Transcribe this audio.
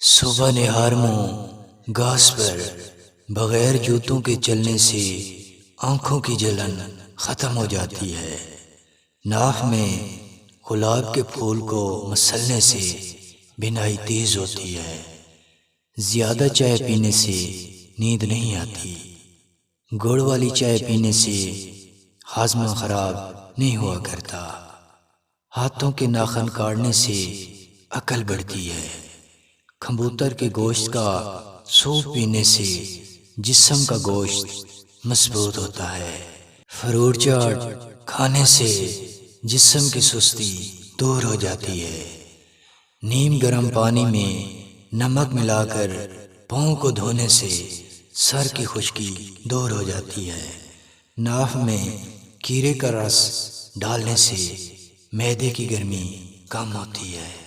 صبح نہار منہ گھاس پر بغیر جوتوں کے چلنے سے آنکھوں کی جلن ختم ہو جاتی ہے۔ ناف میں گلاب کے پھول کو مسلنے سے بینائی تیز ہوتی ہے۔ زیادہ چائے پینے سے نیند نہیں آتی۔ گڑ والی چائے پینے سے ہاضمہ خراب نہیں ہوا کرتا۔ ہاتھوں کے ناخن کاٹنے سے عقل بڑھتی ہے۔ کبوتر کے گوشت کا سوپ پینے سے جسم کا گوشت مضبوط ہوتا ہے۔ فروٹ چاٹ کھانے سے جسم کی سستی دور ہو جاتی ہے۔ نیم گرم پانی میں نمک ملا کر پاؤں کو دھونے سے سر کی خشکی دور ہو جاتی ہے۔ ناف میں کیرے کا رس ڈالنے سے معدے کی گرمی کم ہوتی ہے۔